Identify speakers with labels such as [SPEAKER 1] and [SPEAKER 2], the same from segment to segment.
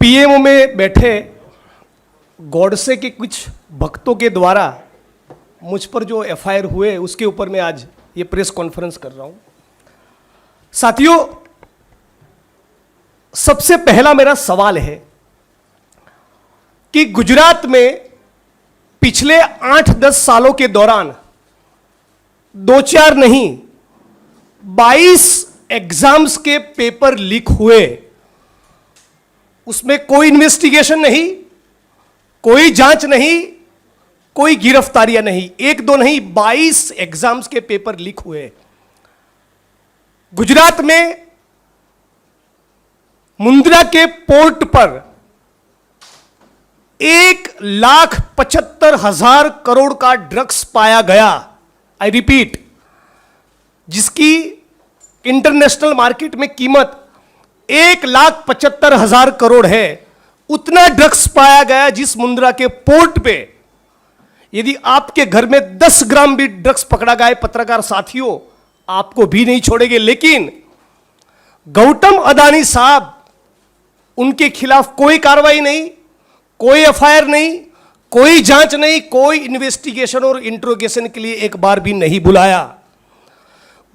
[SPEAKER 1] PMO में बैठे गॉडसे के कुछ भक्तों के द्वारा मुझ पर जो एफआईआर हुए उसके ऊपर मैं आज ये प्रेस कॉन्फ्रेंस कर रहा हूं। साथियों, सबसे पहला मेरा सवाल है कि गुजरात में पिछले 8-10 सालों के दौरान 2-4 नहीं 22 एग्जाम्स के पेपर लीक हुए, उसमें कोई इन्वेस्टिगेशन नहीं, कोई जांच नहीं, कोई गिरफ्तारियां नहीं। 1-2 नहीं 22 एग्जाम्स के पेपर लीक हुए। गुजरात में मुंद्रा के पोर्ट पर 1,75,000 करोड़ का ड्रग्स पाया गया। आई रिपीट, जिसकी इंटरनेशनल मार्केट में कीमत 1,75,000 करोड़ है, उतना ड्रग्स पाया गया जिस मुंद्रा के पोर्ट पे। यदि आपके घर में 10 ग्राम भी ड्रग्स पकड़ा गया, पत्रकार साथियों, आपको भी नहीं छोड़ेंगे। लेकिन गौतम अदानी साहब, उनके खिलाफ कोई कार्रवाई नहीं, कोई एफआईआर नहीं, कोई जांच नहीं, कोई इन्वेस्टिगेशन और इंट्रोगेशन के लिए एक बार भी नहीं बुलाया।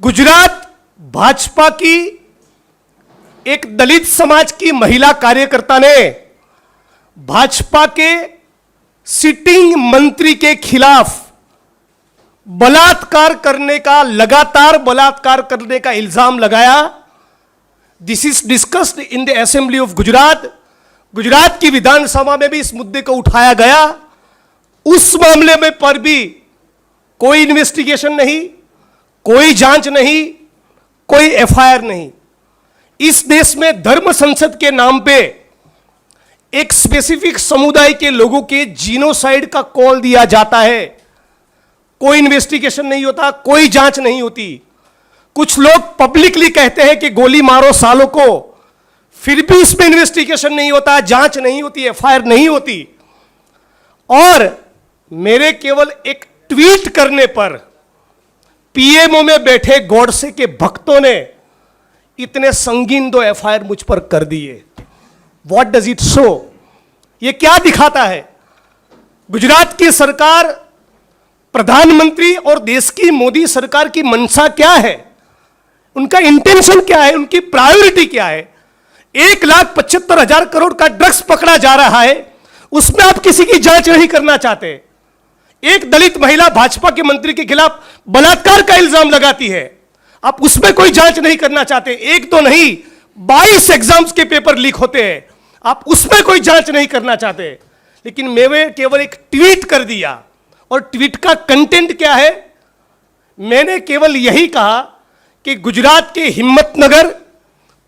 [SPEAKER 1] गुजरात भाजपा की एक दलित समाज की महिला कार्यकर्ता ने भाजपा के सिटिंग मंत्री के खिलाफ बलात्कार करने का, लगातार बलात्कार करने का इल्जाम लगाया। This is discussed in the assembly of Gujarat. Gujarat की विधानसभा में भी इस मुद्दे को उठाया गया। उस मामले में पर भी कोई इन्वेस्टिगेशन नहीं, कोई जांच नहीं, कोई एफआईआर नहीं। इस देश में धर्म संसद के नाम पे एक स्पेसिफिक समुदाय के लोगों के जीनोसाइड का कॉल दिया जाता है, कोई इन्वेस्टिगेशन नहीं होता, कोई जांच नहीं होती। कुछ लोग पब्लिकली कहते हैं कि गोली मारो सालों को, फिर भी उसमें इन्वेस्टिगेशन नहीं होता, जांच नहीं होती, एफआईआर नहीं होती। और मेरे केवल एक ट्वीट करने पर पीएमओ में बैठे गॉडसे के भक्तों ने इतने संगीन 2 एफआईआर मुझ पर कर दिए। What does it show? ये क्या दिखाता है? गुजरात की सरकार, प्रधानमंत्री और देश की मोदी सरकार की मंशा क्या है, उनका इंटेंशन क्या है, उनकी प्रायोरिटी क्या है? 1,75,000 करोड़ का ड्रग्स पकड़ा जा रहा है, उसमें आप किसी की जांच नहीं करना चाहते। एक दलित महिला भाजपा के मंत्री के खिलाफ बलात्कार का इल्जाम लगाती है, आप उसमें कोई जांच नहीं करना चाहते। 1-2 नहीं 22 एग्जाम्स के पेपर लीक होते हैं, आप उसमें कोई जांच नहीं करना चाहते। लेकिन मैंने केवल एक ट्वीट कर दिया, और ट्वीट का कंटेंट क्या है? मैंने केवल यही कहा कि गुजरात के हिम्मतनगर,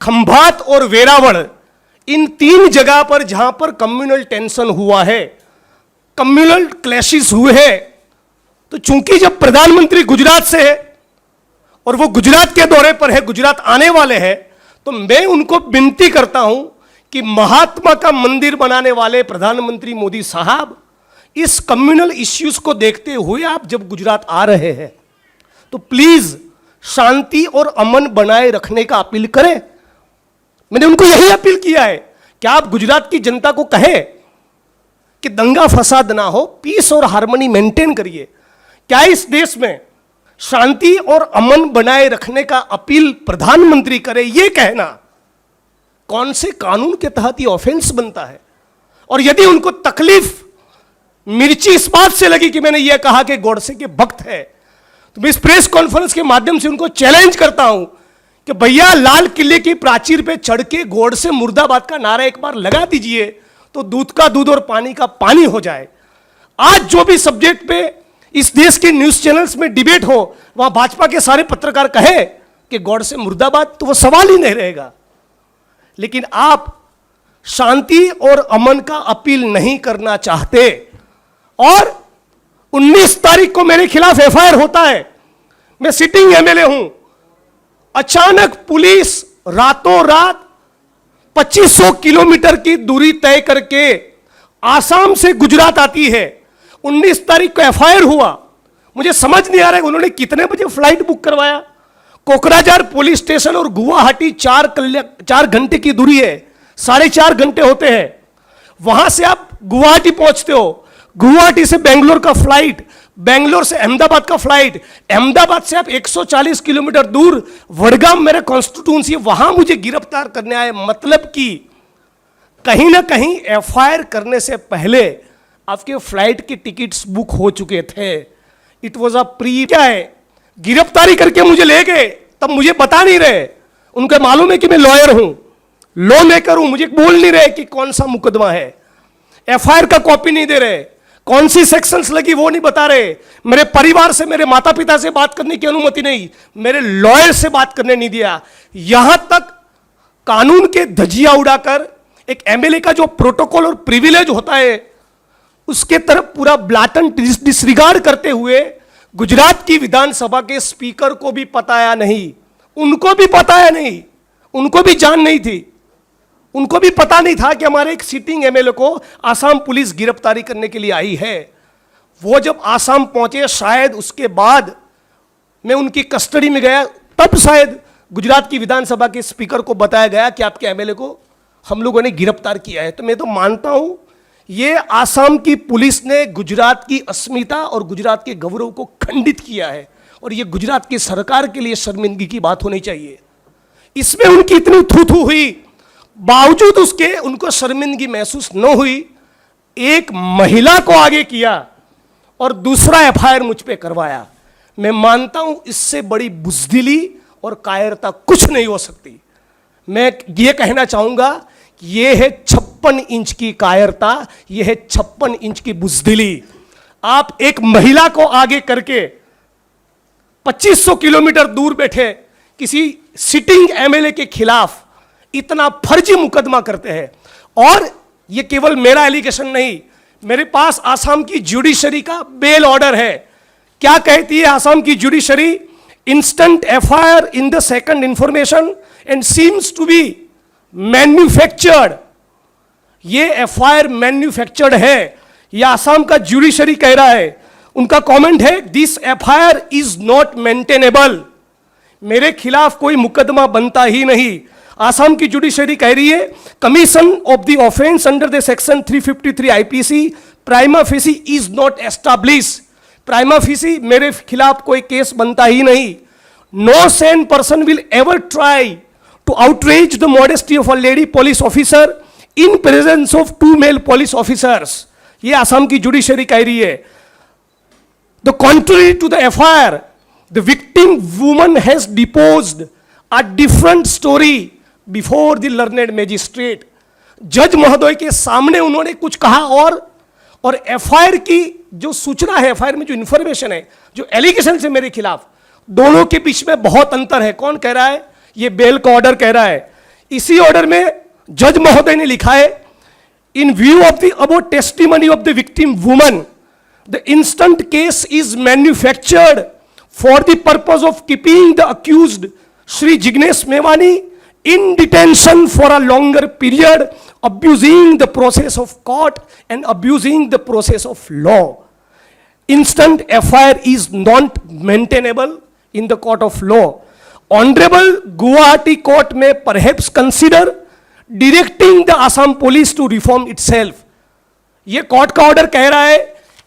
[SPEAKER 1] खंभात और वेरावल, इन 3 जगह पर जहां पर कम्युनल टेंशन हुआ है, कम्युनल क्लैशेस हुए हैं, तो चूंकि जब प्रधानमंत्री गुजरात से है और वो गुजरात के दौरे पर है, गुजरात आने वाले हैं, तो मैं उनको विनती करता हूं कि महात्मा का मंदिर बनाने वाले प्रधानमंत्री मोदी साहब, इस कम्युनल इश्यूज को देखते हुए आप जब गुजरात आ रहे हैं तो प्लीज शांति और अमन बनाए रखने का अपील करें। मैंने उनको यही अपील किया है कि आप गुजरात की जनता को कहें कि दंगा फसाद ना हो, पीस और हार्मनी मेंटेन करिए। क्या इस देश में शांति और अमन बनाए रखने का अपील प्रधानमंत्री करे? ये कहना कौन से कानून के तहत ये ऑफेंस बनता है? और यदि उनको तकलीफ, मिर्ची इस बात से लगी कि मैंने ये कहा कि गॉडसे के भक्त है, तो मैं इस प्रेस कॉन्फ्रेंस के माध्यम से उनको चैलेंज करता हूं कि भैया, लाल किले की प्राचीर पे चढ़ के गॉडसे मुर्दाबाद का नारा एक बार लगा दीजिए, तो दूध का दूध और पानी का पानी हो जाए। आज जो भी सब्जेक्ट पे इस देश के न्यूज चैनल्स में डिबेट हो, वहां भाजपा के सारे पत्रकार कहे कि गॉडसे मुर्दाबाद, तो वो सवाल ही नहीं रहेगा। लेकिन आप शांति और अमन का अपील नहीं करना चाहते, और 19 तारीख को मेरे खिलाफ एफआईआर होता है, मैं सिटिंग एमएलए हूं। अचानक पुलिस रातों रात 2500 किलोमीटर की दूरी तय करके आसाम से गुजरात आती है। 19 तारीख को एफआईआर हुआ। मुझे समझ नहीं आ रहा है उन्होंने कितने बजे फ्लाइट बुक करवाया। कोकराझार पुलिस स्टेशन और गुवाहाटी 4 घंटे की दूरी है। 4.5 घंटे होते हैं। वहां से आप गुवाहाटी पहुंचते हो, गुवाहाटी से बेंगलोर का फ्लाइट, बेंगलोर से अहमदाबाद का फ्लाइट, अहमदाबाद से आप 140 किलोमीटर दूर वडगाम मेरे कॉन्स्टिट्यूंसी, वहां मुझे गिरफ्तार करने आए। मतलब कि कहीं ना कहीं एफआईआर करने से पहले आपके फ्लाइट के टिकट्स बुक हो चुके थे। इट वॉज अ प्री, क्या है, गिरफ्तारी करके मुझे ले गए, तब मुझे बता नहीं रहे। उनको मालूम है कि मैं लॉयर हूं, लॉ मेकर हूं, मुझे बोल नहीं रहे कि कौन सा मुकदमा है। एफआईआर का कॉपी नहीं दे रहे, कौन सी सेक्शंस लगी वो नहीं बता रहे। मेरे परिवार से, मेरे माता पिता से बात करने की अनुमति नहीं, मेरे लॉयर से बात करने नहीं दिया। यहां तक कानून के धज्जियां उड़ाकर एक एमएलए का जो प्रोटोकॉल और प्रिविलेज होता है उसके तरफ पूरा ब्लाटन डिसरिगार्ड करते हुए गुजरात की विधानसभा के स्पीकर को भी बताया नहीं, उनको भी बताया नहीं, उनको भी जान नहीं थी, उनको भी पता नहीं था कि हमारे एक सिटिंग एमएलए को आसाम पुलिस गिरफ्तारी करने के लिए आई है। वो जब आसाम पहुंचे, शायद उसके बाद मैं उनकी कस्टडी में गया, तब शायद गुजरात की विधानसभा के स्पीकर को बताया गया कि आपके एमएलए को हम लोगों ने गिरफ्तार किया है। तो मैं तो मानता हूं ये आसाम की पुलिस ने गुजरात की अस्मिता और गुजरात के गौरव को खंडित किया है, और ये गुजरात की सरकार के लिए शर्मिंदगी की बात होनी चाहिए। इसमें उनकी इतनी थू हुई, बावजूद उसके उनको शर्मिंदगी महसूस न हुई। एक महिला को आगे किया और दूसरा एफआईआर मुझ पे करवाया। मैं मानता हूं इससे बड़ी बुज़दिली और कायरता कुछ नहीं हो सकती। मैं ये कहना चाहूंगा कि ये है 56 इंच की कायरता, ये है 56 इंच की बुज़दिली। आप एक महिला को आगे करके 2500 किलोमीटर दूर बैठे किसी सिटिंग एमएलए के खिलाफ इतना फर्जी मुकदमा करते हैं। और ये केवल मेरा एलिगेशन नहीं, मेरे पास आसाम की जुडिशरी का बेल ऑर्डर है। क्या कहती है आसाम की judiciary? Instant FIR in the second information and seems to be manufactured. ये एफआईआर मैन्युफैक्चर्ड है, ये आसाम का जुडिशरी कह रहा है। उनका कमेंट है, this FIR is not maintainable. मेरे खिलाफ कोई मुकदमा बनता ही नहीं। आसाम की जुडिशरी कह रही है, commission of the offence under the section 353 IPC prima facie is not establish. Prima facie मेरे खिलाफ कोई केस बनता ही नहीं। No sane person will ever try to outrage the modesty of a lady police officer in presence of 2 male police officers. ये आसाम की judiciary कह रही है। The contrary to the FIR, the victim woman has deposed a different story before the learned magistrate. जज महोदय के सामने उन्होंने कुछ कहा और एफआईआर की जो सूचना है, एफआईआर में जो इंफॉर्मेशन है, जो एलिगेशन है मेरे खिलाफ, दोनों के बीच में बहुत अंतर है। कौन कह रहा है? ये बेल का ऑर्डर कह रहा है। इसी ऑर्डर में जज महोदय ने लिखा है, इन view of the about testimony of the victim woman, the instant case is manufactured for the purpose of keeping the accused Shri Jignesh Mevani in detention for a longer period, abusing the process of court and abusing the process of law. Instant FIR is not maintainable in the court of law. Honorable Guwahati court may perhaps consider directing the Assam police to reform itself. ये court का order कह रहा है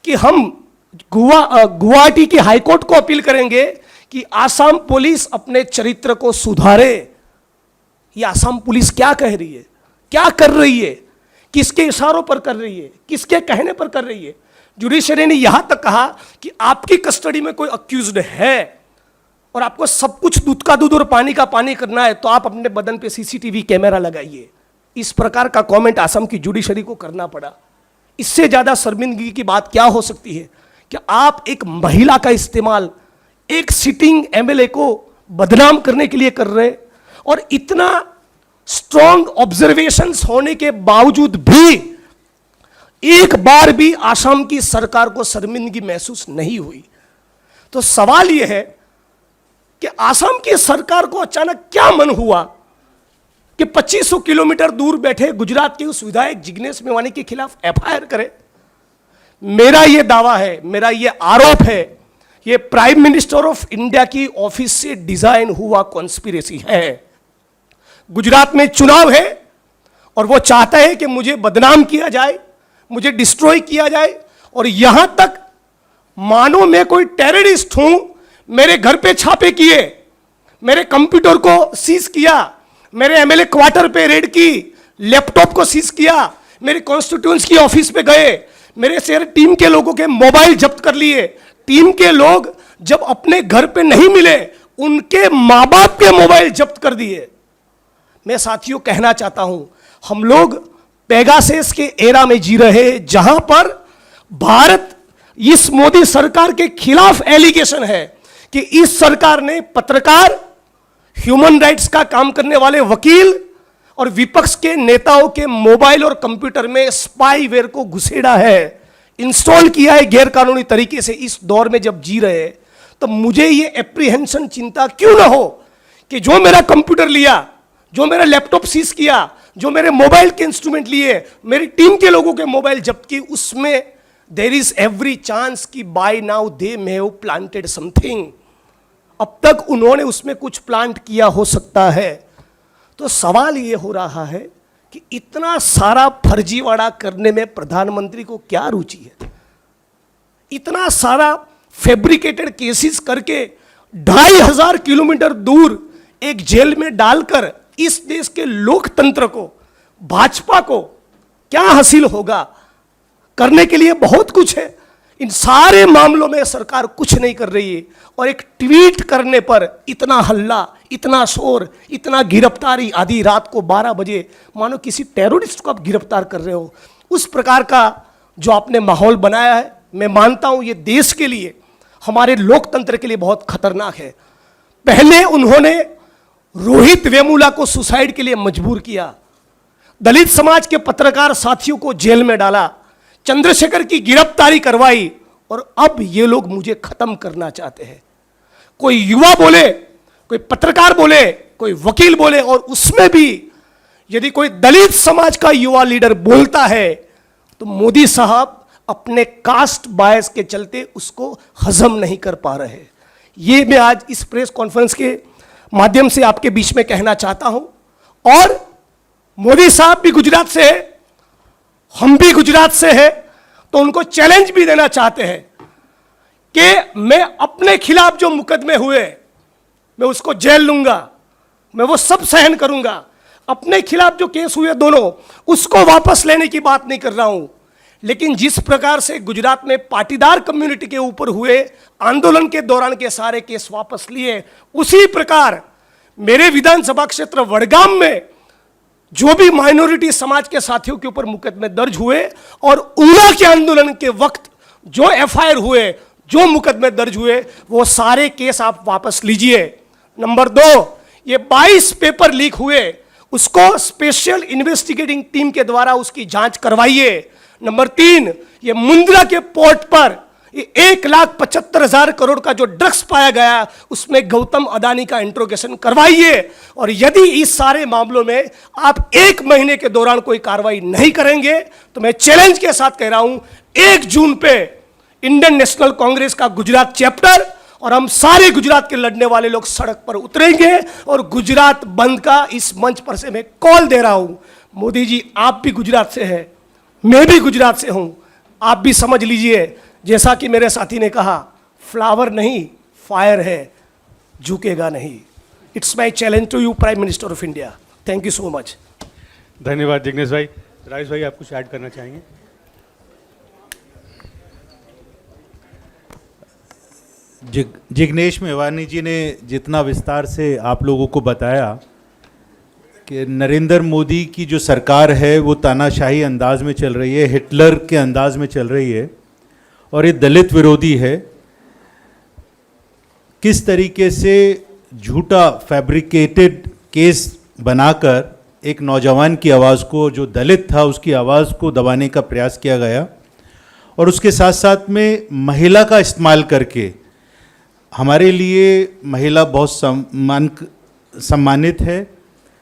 [SPEAKER 1] कि हम गुवाहाटी की high court को appeal करेंगे कि आसाम पुलिस अपने चरित्र को सुधारे। ये आसाम पुलिस क्या कह रही है, क्या कर रही है, किसके इशारों पर कर रही है, किसके कहने पर कर रही है? जुडिशरी ने यहां तक कहा कि आपकी कस्टडी में कोई अक्यूज्ड है और आपको सब कुछ दूध का दूध और पानी का पानी करना है तो आप अपने बदन पे सीसीटीवी कैमरा लगाइए। इस प्रकार का कमेंट आसाम की जुडिशरी को करना पड़ा। इससे ज्यादा शर्मिंदगी की बात क्या हो सकती है कि आप एक महिला का इस्तेमाल एक सिटिंग एमएलए को बदनाम करने के लिए कर रहे, और इतना स्ट्रॉन्ग ऑब्जर्वेशंस होने के बावजूद भी एक बार भी आसाम की सरकार को शर्मिंदगी महसूस नहीं हुई। तो सवाल यह है कि आसाम की सरकार को अचानक क्या मन हुआ कि 2500 किलोमीटर दूर बैठे गुजरात के उस विधायक जिग्नेश मेवानी के खिलाफ एफआईआर करे। मेरा यह दावा है, मेरा यह आरोप है, यह प्राइम मिनिस्टर ऑफ इंडिया की ऑफिस से डिजाइन हुआ कॉन्स्पिरेसी है। गुजरात में चुनाव है और वो चाहता है कि मुझे बदनाम किया जाए, मुझे डिस्ट्रॉय किया जाए, और यहां तक मानो मैं कोई टेररिस्ट हूं। मेरे घर पे छापे किए, मेरे कंप्यूटर को सीज किया, मेरे एमएलए क्वार्टर पे रेड की, लैपटॉप को सीज किया, मेरे कॉन्स्टिट्यूएंसी की ऑफिस पे गए, मेरे शेयर टीम के लोगों के मोबाइल जब्त कर लिए। टीम के लोग जब अपने घर पे नहीं मिले, उनके मां बाप के मोबाइल जब्त कर दिए। मैं साथियों कहना चाहता हूं, हम लोग पेगासस के एरा में जी रहे हैं, जहां पर भारत इस मोदी सरकार के खिलाफ एलिगेशन है कि इस सरकार ने पत्रकार, ह्यूमन राइट्स का काम करने वाले वकील और विपक्ष के नेताओं के मोबाइल और कंप्यूटर में स्पाईवेयर को घुसेड़ा है, इंस्टॉल किया है गैर कानूनी तरीके से। इस दौर में जब जी रहे हैं, तो मुझे ये एप्रीहेंशन, चिंता क्यों ना हो कि जो मेरा कंप्यूटर लिया, जो मेरा लैपटॉप सीज किया, जो मेरे मोबाइल के इंस्ट्रूमेंट लिए, मेरी टीम के लोगों के मोबाइल जब्त की, उसमें देयर इज एवरी चांस कि by now they may have planted something. अब तक उन्होंने उसमें कुछ प्लांट किया हो सकता है। तो सवाल ये हो रहा है कि इतना सारा फर्जीवाड़ा करने में प्रधानमंत्री को क्या रुचि है? इतना सारा फैब्रिकेटेड केसेस करके 2500 किलोमीटर दूर एक जेल में डालकर इस देश के लोकतंत्र को, भाजपा को क्या हासिल होगा? करने के लिए बहुत कुछ है। इन सारे मामलों में सरकार कुछ नहीं कर रही है, और एक ट्वीट करने पर इतना हल्ला, इतना शोर, इतना गिरफ्तारी, आधी रात को 12 बजे मानो किसी टेररिस्ट को आप गिरफ्तार कर रहे हो। उस प्रकार का जो आपने माहौल बनाया है, मैं मानता हूं ये देश के लिए, हमारे लोकतंत्र के लिए बहुत खतरनाक है। पहले उन्होंने रोहित वेमुला को सुसाइड के लिए मजबूर किया, दलित समाज के पत्रकार साथियों को जेल में डाला, चंद्रशेखर की गिरफ्तारी करवाई, और अब ये लोग मुझे खत्म करना चाहते हैं। कोई युवा बोले, कोई पत्रकार बोले, कोई वकील बोले, और उसमें भी यदि कोई दलित समाज का युवा लीडर बोलता है, तो मोदी साहब अपने कास्ट बायस के चलते उसको हजम नहीं कर पा रहे। ये मैं आज इस प्रेस कॉन्फ्रेंस के माध्यम से आपके बीच में कहना चाहता हूं। और मोदी साहब भी गुजरात से है, हम भी गुजरात से है, तो उनको चैलेंज भी देना चाहते हैं कि मैं अपने खिलाफ जो मुकदमे हुए, मैं उसको जेल लूंगा, मैं वो सब सहन करूंगा। अपने खिलाफ जो केस हुए दोनों, उसको वापस लेने की बात नहीं कर रहा हूं। लेकिन जिस प्रकार से गुजरात में पाटीदार कम्युनिटी के ऊपर हुए आंदोलन के दौरान के सारे केस वापस लिए, उसी प्रकार मेरे विधानसभा क्षेत्र वडगाम में जो भी माइनॉरिटी समाज के साथियों के ऊपर मुकदमे दर्ज हुए, और ऊना के आंदोलन के वक्त जो एफआईआर हुए, जो मुकदमे दर्ज हुए, वो सारे केस आप वापस लीजिए। नंबर 2, ये 22 पेपर लीक हुए, उसको स्पेशल इन्वेस्टिगेटिंग टीम के द्वारा उसकी जांच करवाइए। नंबर 3, ये मुंद्रा के पोर्ट पर 1,75,000 करोड़ का जो ड्रग्स पाया गया, उसमें गौतम अदानी का इंट्रोगेशन करवाइए। और यदि इस सारे मामलों में आप 1 महीने के दौरान कोई कार्रवाई नहीं करेंगे, तो मैं चैलेंज के साथ कह रहा हूं, 1 जून पे इंडियन नेशनल कांग्रेस का गुजरात चैप्टर और हम सारे गुजरात के लड़ने वाले लोग सड़क पर उतरेंगे, और गुजरात बंद का इस मंच पर से मैं कॉल दे रहा हूं। मोदी जी, आप भी गुजरात से हैं, मैं भी गुजरात से हूं, आप भी समझ लीजिए, जैसा कि मेरे साथी ने कहा, फ्लावर नहीं फायर है, झुकेगा नहीं। It's my challenge to you, prime minister of India. Thank you so much.
[SPEAKER 2] धन्यवाद जिग्नेश भाई। राजेश भाई, आप कुछ ऐड करना चाहेंगे?
[SPEAKER 3] जिग्नेश मेवानी जी ने जितना विस्तार से आप लोगों को बताया कि नरेंद्र मोदी की जो सरकार है वो तानाशाही अंदाज में चल रही है, हिटलर के अंदाज में चल रही है, और ये दलित विरोधी है। किस तरीके से झूठा फैब्रिकेटेड केस बनाकर एक नौजवान की आवाज़ को, जो दलित था, उसकी आवाज़ को दबाने का प्रयास किया गया, और उसके साथ साथ में महिला का इस्तेमाल करके, हमारे लिए महिला बहुत सम्मानित है,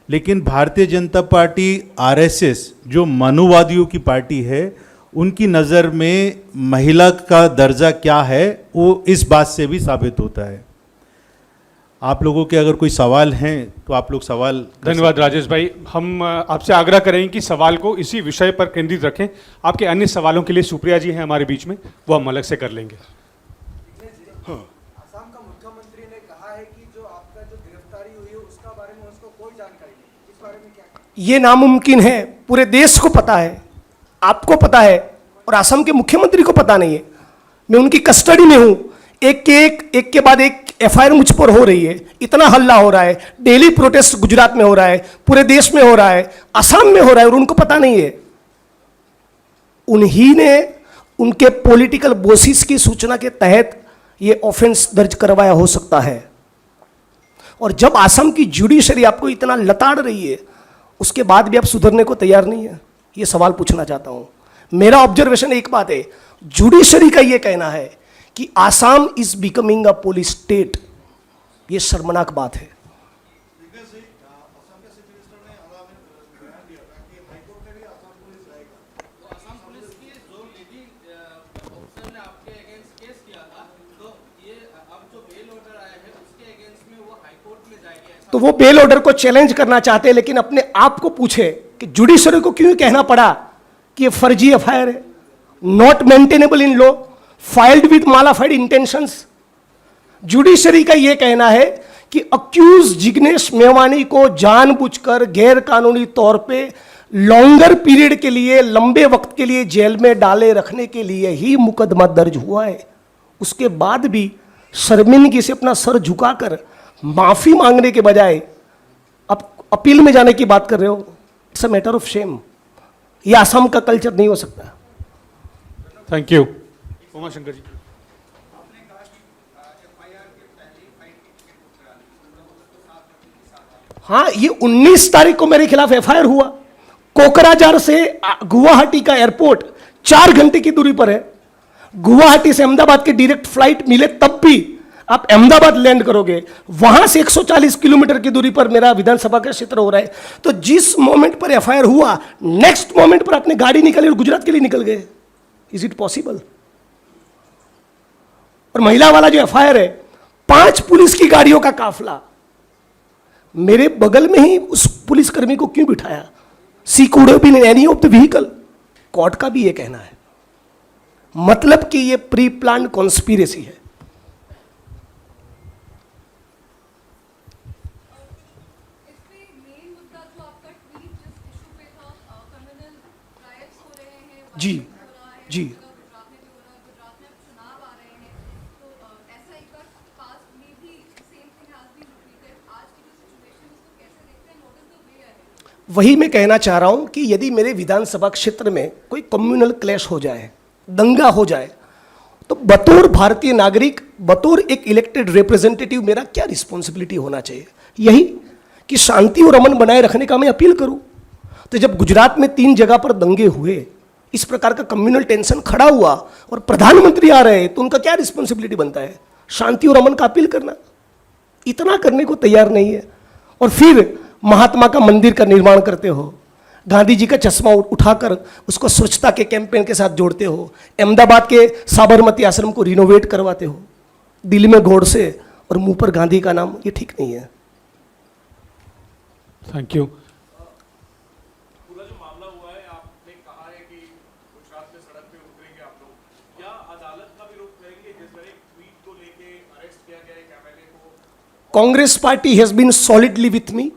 [SPEAKER 3] लेकिन भारतीय जनता पार्टी आरएसएस जो मनुवादियों की पार्टी है, उनकी नज़र में महिला का दर्जा क्या है वो इस बात से भी साबित होता है। आप लोगों के अगर कोई सवाल हैं तो आप लोग सवाल कर
[SPEAKER 2] धन्यवाद राजेश भाई। हम आपसे आग्रह करेंगे कि सवाल को इसी विषय पर केंद्रित रखें। आपके अन्य सवालों के लिए सुप्रिया जी हैं हमारे बीच में, वो हम अलग से कर लेंगे।
[SPEAKER 4] असम का मुख्यमंत्री ने कहा है कि जो आपका जो गिरफ्तारी हुई है उसका बारे में उसको कोई जानकारी नहीं, इस बारे में क्या कहें?
[SPEAKER 1] ये नामुमकिन है। पूरे देश को पता है, आपको पता है, और असम के मुख्यमंत्री को पता नहीं है। मैं उनकी कस्टडी में हूं, एक के बाद एक एफआईआर मुझ पर हो रही है। इतना हल्ला हो रहा है, डेली प्रोटेस्ट गुजरात में हो रहा है, पूरे देश में हो रहा है, असम में हो रहा है, और उनको पता नहीं है। उन्हीं ने उनके पॉलिटिकल बोसिस की सूचना के तहत ये ऑफेंस दर्ज करवाया हो सकता है। और जब असम की जुडिशरी आपको इतना लताड़ रही है, उसके बाद भी आप सुधरने को तैयार नहीं है, ये सवाल पूछना चाहता हूं। मेरा ऑब्जर्वेशन एक बात है, जुडिशरी का ये कहना है कि Assam is becoming a police state. ये शर्मनाक बात है। तो वो बेल ऑर्डर को चैलेंज करना चाहते हैं, लेकिन अपने आप को पूछे कि जुडिशरी को क्यों कहना पड़ा कि ये फर्जी एफआईआर है, not maintainable in law, filed with mala fide intentions. Judiciary का यह कहना है कि अक्यूज जिग्नेश मेवानी को जानबूझकर गैर कानूनी तौर पे लॉन्गर पीरियड के लिए, लंबे वक्त के लिए जेल में डाले रखने के लिए ही मुकदमा दर्ज हुआ है। उसके बाद भी शर्मिंदगी से अपना सर झुकाकर माफी मांगने के बजाय अब अपील में जाने की बात कर रहे हो। It's a matter of shame. ये असम का कल्चर नहीं हो सकता।
[SPEAKER 2] Thank you. उमाशंकर जी।
[SPEAKER 1] हाँ, ये 19 तारीख को मेरे खिलाफ एफआईआर हुआ। कोकराझार से गुवाहाटी का एयरपोर्ट 4 घंटे की दूरी पर है। गुवाहाटी से अहमदाबाद के डायरेक्ट फ्लाइट मिले तब भी आप अहमदाबाद लैंड करोगे, वहां से 140 किलोमीटर की दूरी पर मेरा विधानसभा का क्षेत्र हो रहा है। तो जिस मोमेंट पर एफआईआर हुआ, नेक्स्ट मोमेंट पर आपने गाड़ी निकाली और गुजरात के लिए निकल गए। Is it possible? और महिला वाला जो एफआईआर है, 5 पुलिस की गाड़ियों का काफला, मेरे बगल में ही उस पुलिसकर्मी को क्यों बिठाया? She could have been in any of the vehicle. Court का भी यह कहना है, मतलब कि यह प्री प्लान कॉन्स्पिरेसी है। जी जी। वही मैं कहना चाह रहा हूं कि यदि मेरे विधानसभा क्षेत्र में कोई कम्युनल क्लैश हो जाए, दंगा हो जाए, तो बतौर भारतीय नागरिक, बतौर एक इलेक्टेड रिप्रेजेंटेटिव मेरा क्या रिस्पॉन्सिबिलिटी होना चाहिए? यही कि शांति और अमन बनाए रखने का मैं अपील करूं। तो जब गुजरात में 3 जगह पर दंगे हुए, इस प्रकार का कम्युनल टेंशन खड़ा हुआ और प्रधानमंत्री आ रहे हैं, तो उनका क्या रिस्पॉन्सिबिलिटी बनता है? शांति और अमन का अपील करना। इतना करने को तैयार नहीं है। और फिर महात्मा का मंदिर का निर्माण करते हो, गांधी जी का चश्मा उठाकर उसको स्वच्छता के कैंपेन के साथ जोड़ते हो, अहमदाबाद के साबरमती आश्रम को रिनोवेट करवाते हो, दिल्ली में गोडसे और मुंह पर गांधी का नाम। ये ठीक नहीं है।
[SPEAKER 2] Thank you.
[SPEAKER 5] पूरा जो मामला हुआ है, आपने कहा है कि गुजरात में सड़क पे उतरेंगे आप लोग, क्या अदालत का भी रुख करेंगे? जिस तरह एक ट्वीट को लेके अरेस्ट किया गया एक एमएलए को।
[SPEAKER 1] Congress party has been solidly with me.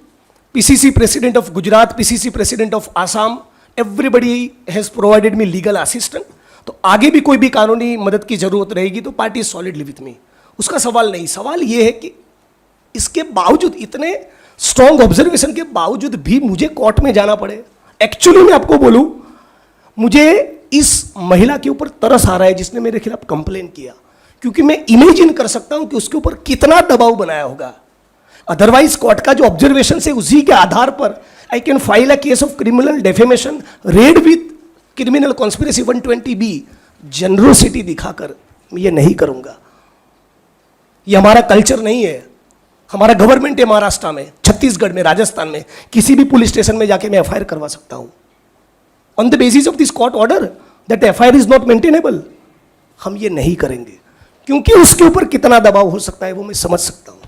[SPEAKER 1] PCC president of Gujarat, PCC president of Assam, everybody has provided me legal assistance. तो आगे भी कोई भी कानूनी मदद की जरूरत रहेगी तो पार्टी सॉलिडली विथ मी, उसका सवाल नहीं। सवाल ये है कि इसके बावजूद, इतने स्ट्रॉन्ग ऑब्जर्वेशन के बावजूद भी मुझे कोर्ट में जाना पड़े। एक्चुअली मैं आपको बोलूं, मुझे इस महिला के ऊपर तरस आ रहा है जिसने मेरे खिलाफ कंप्लेन किया, क्योंकि मैं इमेजिन कर सकता हूं कि उसके ऊपर कितना दबाव बनाया होगा। अदरवाइज कोर्ट का जो ऑब्जर्वेशन है उसी के आधार पर I can file a case of criminal defamation read with criminal conspiracy 120B। Generosity दिखाकर मैं ये नहीं करूंगा। ये हमारा कल्चर नहीं है। हमारा गवर्नमेंट है महाराष्ट्र में, छत्तीसगढ़ में, राजस्थान में, किसी भी पुलिस स्टेशन में जाके मैं एफआईआर करवा सकता हूं on the basis of this court order that FIR is not maintainable. हम ये नहीं करेंगे, क्योंकि उसके ऊपर कितना दबाव हो सकता है वो मैं समझ सकता हूं।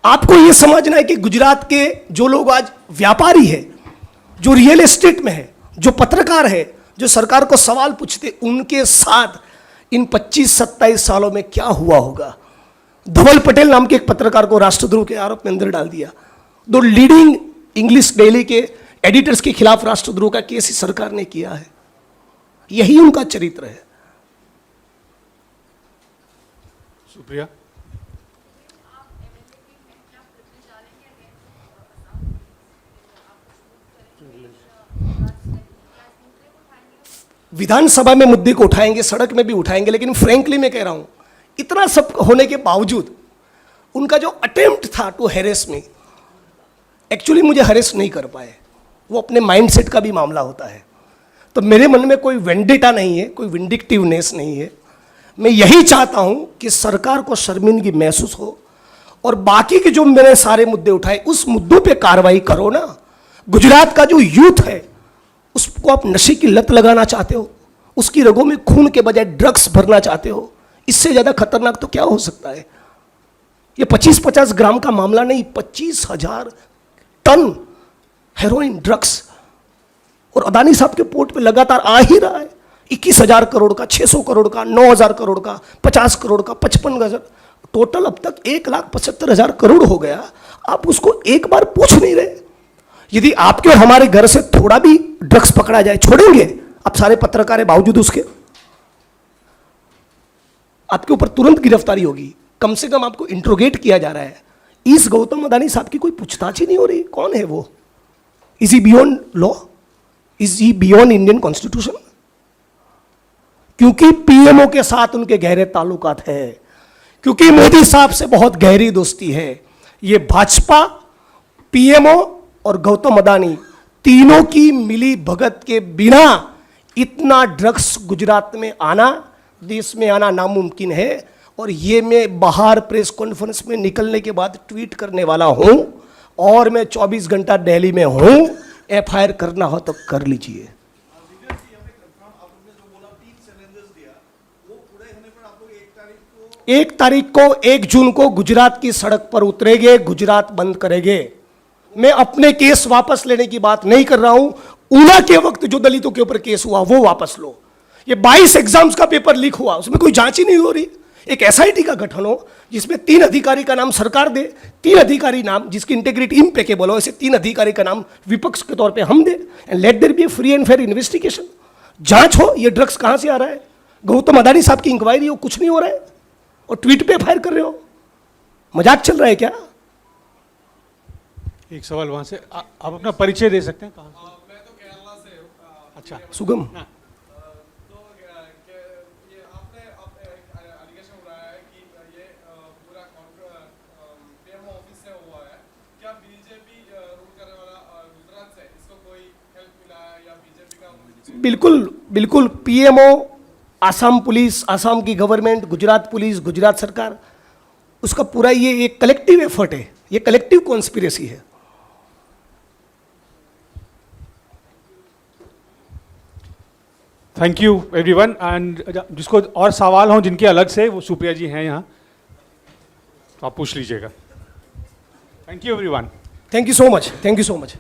[SPEAKER 1] आपको यह समझना है कि गुजरात के जो लोग आज व्यापारी है, जो रियल एस्टेट में है, जो पत्रकार है, जो सरकार को सवाल पूछते, उनके साथ इन 25-27 सालों में क्या हुआ होगा। धवल पटेल नाम के एक पत्रकार को राष्ट्रद्रोह के आरोप में अंदर डाल दिया। 2 लीडिंग इंग्लिश डेली के एडिटर्स के खिलाफ राष्ट्रद्रोह का केस इस सरकार ने किया है। यही उनका चरित्र है।
[SPEAKER 2] सुप्रिया,
[SPEAKER 1] विधानसभा में मुद्दे को उठाएंगे, सड़क में भी उठाएंगे, लेकिन फ्रैंकली मैं कह रहा हूं, इतना सब होने के बावजूद उनका जो अटेम्प्ट था टू हैरेस मी, एक्चुअली मुझे हैरेस नहीं कर पाए। वो अपने माइंडसेट का भी मामला होता है। तो मेरे मन में कोई वेंडेटा नहीं है, कोई विंडिक्टिवनेस नहीं है। मैं यही चाहता हूं कि सरकार को शर्मिंदगी महसूस हो और बाकी के जो मैंने सारे मुद्दे उठाए उस मुद्दों पे कार्रवाई करो ना। गुजरात का जो यूथ है उसको आप नशे की लत लगाना चाहते हो, उसकी रगों में खून के बजाय ड्रग्स भरना चाहते हो, इससे ज्यादा खतरनाक तो क्या हो सकता है। ये 25-50 ग्राम का मामला नहीं, 25,000 टन हेरोइन ड्रग्स, और अदानी साहब के पोर्ट पे लगातार आ ही रहा है। 21,000 करोड़ का, 600 करोड़ का, 9,000 करोड़ का, 50 करोड़ का, 55,000, टोटल अब तक 1,75,000 करोड़ हो गया। आप उसको एक बार पूछ नहीं रहे। यदि आपके और हमारे घर से थोड़ा भी ड्रग्स पकड़ा जाए, छोड़ेंगे आप सारे पत्रकार हैं बावजूद उसके? आपके ऊपर तुरंत गिरफ्तारी होगी। कम से कम आपको इंट्रोगेट किया जा रहा है। इस गौतम अदानी साहब की कोई पूछताछ ही नहीं हो रही। कौन है वो? Is he beyond law? Is he beyond Indian constitution? क्योंकि पीएमओ के साथ उनके गहरे ताल्लुकात है, क्योंकि मोदी साहब से बहुत गहरी दोस्ती है। ये भाजपा, पीएमओ और गौतम अदानी तीनों की मिली भगत के बिना इतना ड्रग्स गुजरात में आना, देश में आना नामुमकिन है। और ये मैं बाहर प्रेस कॉन्फ्रेंस में निकलने के बाद ट्वीट करने वाला हूं, और मैं 24 घंटा दिल्ली में हूं। एफआईआर करना हो तो कर लीजिए। 1 जून को गुजरात की सड़क पर उतरेंगे, गुजरात बंद करेंगे। मैं अपने केस वापस लेने की बात नहीं कर रहा हूं। ऊना के वक्त जो दलितों के ऊपर केस हुआ वो वापस लो। ये 22 एग्जाम्स का पेपर लीक हुआ, उसमें कोई जांच ही नहीं हो रही। एक एसआईटी का गठन हो जिसमें 3 अधिकारी का नाम सरकार दे, 3 अधिकारी नाम जिसकी इंटीग्रिटी इम्पेकेबल हो, ऐसे 3 अधिकारी का नाम विपक्ष के तौर पे हम दे, and let there be a free and fair investigation. जांच हो ये ड्रग्स कहां से आ रहा है। गौतम अदानी साहब की इंक्वायरी हो, कुछ नहीं हो रहा है, और ट्वीट पे फायर कर रहे हो। मजाक चल रहा है क्या?
[SPEAKER 2] एक सवाल वहां से, आप अपना परिचय दे सकते हैं? कहाँ से?
[SPEAKER 5] मैं तो केरला से हूँ।
[SPEAKER 2] अच्छा,
[SPEAKER 1] सुगम,
[SPEAKER 5] तो ये आपने एलिगेशन उठाया है कि ये पूरा पीएमओ ऑफिस से हुआ है। क्या बीजेपी रूल करने वाला गुजरात से इसको कोई हेल्प मिला है या बीजेपी का?
[SPEAKER 1] बिल्कुल बिल्कुल। पीएमओ, आसाम पुलिस, आसाम की गवर्नमेंट, गुजरात पुलिस, गुजरात सरकार, उसका पूरा ये एक कलेक्टिव एफर्ट है, ये कलेक्टिव कॉन्स्पिरेसी है।
[SPEAKER 2] Thank you everyone. एंड जिसको और सवाल हों जिनके अलग से, वो सुप्रिया जी हैं यहाँ, तो आप पूछ लीजिएगा। Thank you everyone.
[SPEAKER 1] Thank you so much, thank you so much.